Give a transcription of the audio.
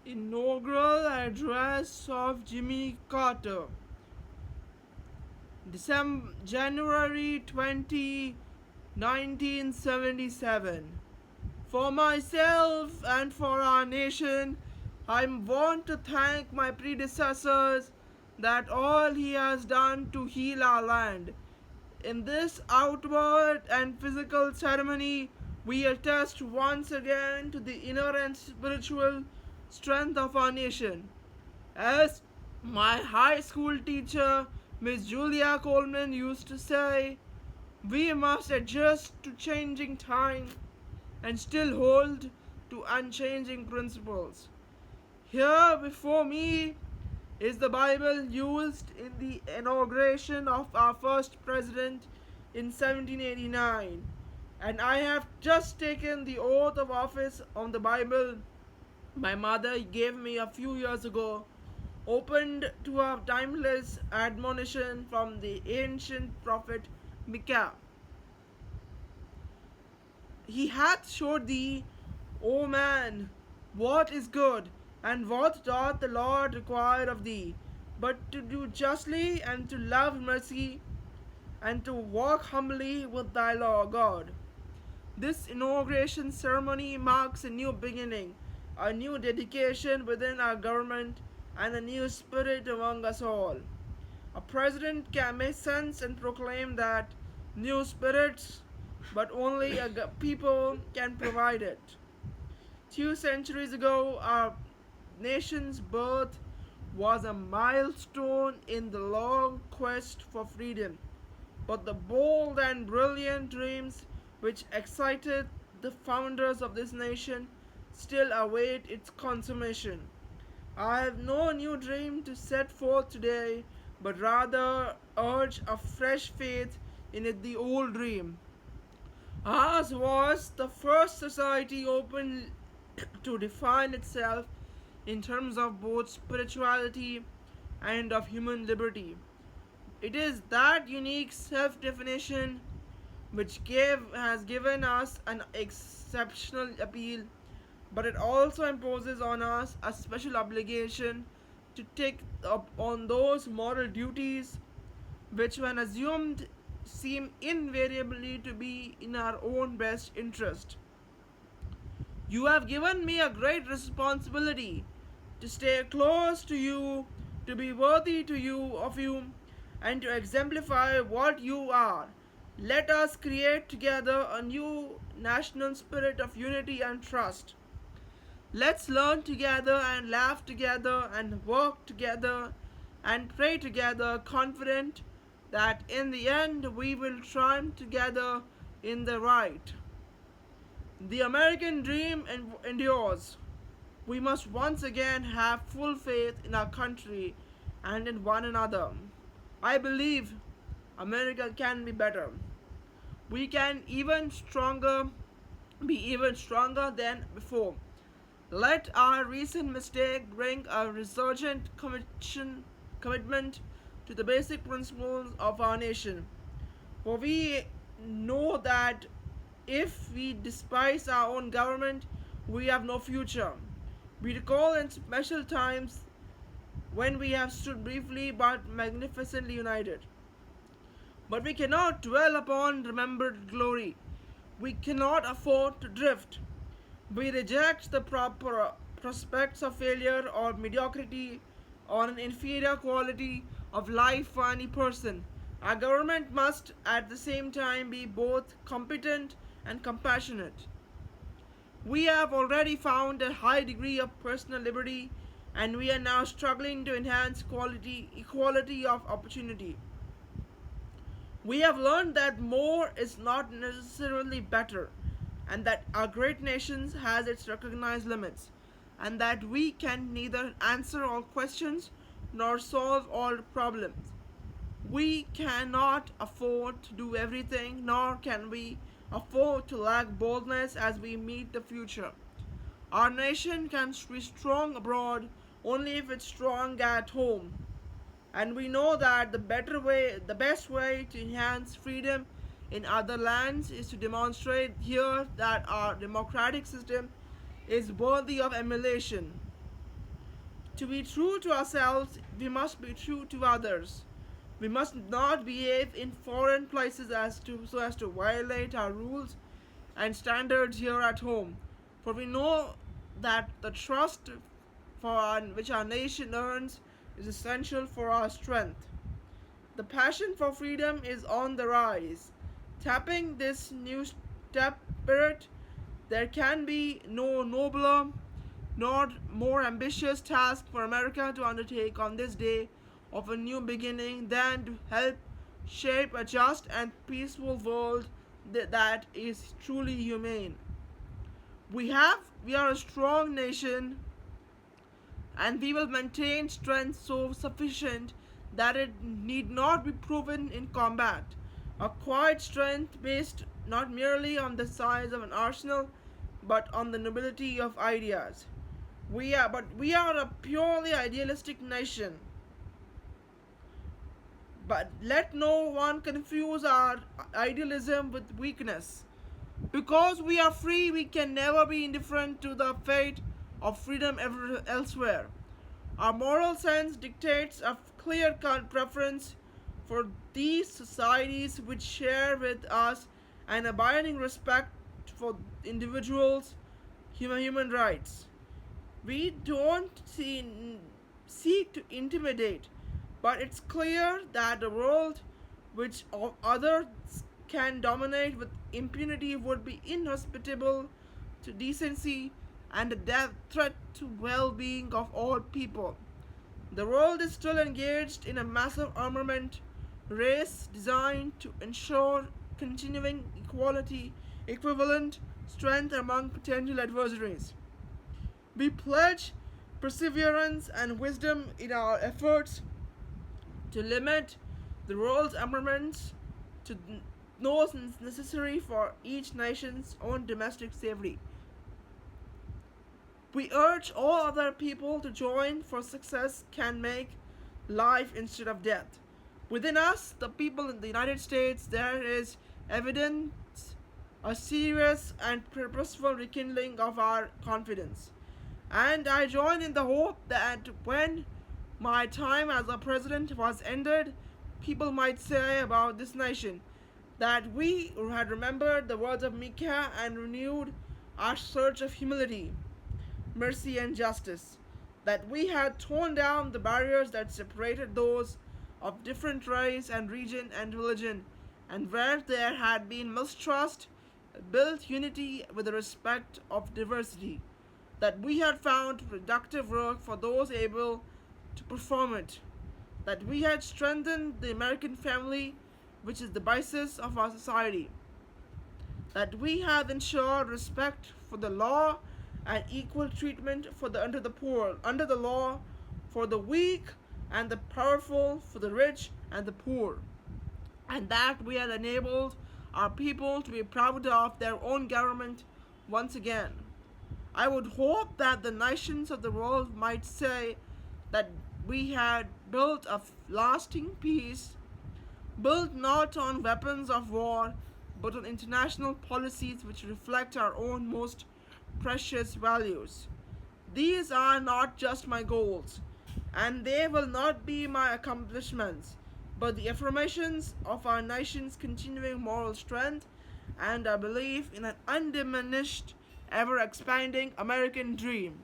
Inaugural address of Jimmy Carter, January 20, 1977. For myself and for our nation, I want to thank my predecessors that all he has done to heal our land. In this outward and physical ceremony, we attest once again to the inner and spiritual strength of our nation. As my high school teacher, Miss Julia Coleman, used to say, we must adjust to changing time and still hold to unchanging principles. Here before me is the Bible used in the inauguration of our first president in 1789, and I have just taken the oath of office on the Bible my mother gave me a few years ago, opened to a timeless admonition from the ancient prophet Micah. He hath showed thee, O man, what is good, and what doth the Lord require of thee, but to do justly, and to love mercy, and to walk humbly with thy Lord God. This inauguration ceremony marks a new beginning, a new dedication within our government, and a new spirit among us all. A president can make sense and proclaim that new spirits, but only a people can provide it. 2 centuries ago, our nation's birth was a milestone in the long quest for freedom. But the bold and brilliant dreams which excited the founders of this nation still await its consummation. I have no new dream to set forth today, but rather urge a fresh faith in the old dream. Ours was the first society open to define itself in terms of both spirituality and of human liberty. It is that unique self definition which has given us an exceptional appeal, but it also imposes on us a special obligation to take up on those moral duties which, when assumed, seem invariably to be in our own best interest. You have given me a great responsibility to stay close to you, to be worthy to you of you, and to exemplify what you are. Let us create together a new national spirit of unity and trust. Let's learn together and laugh together and work together and pray together, confident that in the end we will triumph together in the right. The American dream endures. We must once again have full faith in our country and in one another. I believe America can be better. We can be even stronger than before. Let our recent mistake bring a resurgent commitment to the basic principles of our nation. For we know that if we despise our own government, we have no future. We recall in special times when we have stood briefly but magnificently united. But we cannot dwell upon remembered glory. We cannot afford to drift. We reject the proper prospects of failure or mediocrity or an inferior quality of life for any person. Our government must at the same time be both competent and compassionate. We have already found a high degree of personal liberty, and we are now struggling to enhance equality of opportunity. We have learned that more is not necessarily better, and that our great nation has its recognized limits, and that we can neither answer all questions nor solve all problems. We cannot afford to do everything, nor can we afford to lack boldness as we meet the future. Our nation can be strong abroad only if it's strong at home. And we know that the best way to enhance freedom in other lands is to demonstrate here that our democratic system is worthy of emulation. To be true to ourselves, we must be true to others. We must not behave in foreign places so as to violate our rules and standards here at home. For we know that the trust which our nation earns is essential for our strength. The passion for freedom is on the rise. Tapping this new step spirit, there can be no nobler nor more ambitious task for America to undertake on this day of a new beginning than to help shape a just and peaceful world that is truly humane. We are a strong nation, and we will maintain strength so sufficient that it need not be proven in combat. A quiet strength based not merely on the size of an arsenal, but on the nobility of ideas. We are a purely idealistic nation. But let no one confuse our idealism with weakness. Because we are free, we can never be indifferent to the fate of freedom elsewhere. Our moral sense dictates a clear cut preference for these societies which share with us an abiding respect for individuals' human rights. We don't seek to intimidate, but it's clear that the world which others can dominate with impunity would be inhospitable to decency and a threat to well-being of all people. The world is still engaged in a massive armament race designed to ensure continuing equivalent strength among potential adversaries. We pledge perseverance and wisdom in our efforts to limit the world's armaments to those necessary for each nation's own domestic safety. We urge all other people to join, for success can make life instead of death. Within us, the people in the United States, there is evident a serious and purposeful rekindling of our confidence. And I join in the hope that when my time as a president was ended, people might say about this nation that we had remembered the words of Micah and renewed our search of humility, mercy, and justice, that we had torn down the barriers that separated those of different race and region and religion, and where there had been mistrust, built unity with the respect of diversity, that we had found productive work for those able to perform it, that we had strengthened the American family, which is the basis of our society, that we have ensured respect for the law and equal treatment under the poor, under the law for the weak and the powerful, for the rich and the poor, and that we have enabled our people to be proud of their own government once again. I would hope that the nations of the world might say that we had built a lasting peace, built not on weapons of war, but on international policies which reflect our own most precious values. These are not just my goals, and they will not be my accomplishments, but the affirmations of our nation's continuing moral strength and our belief in an undiminished, ever expanding American dream.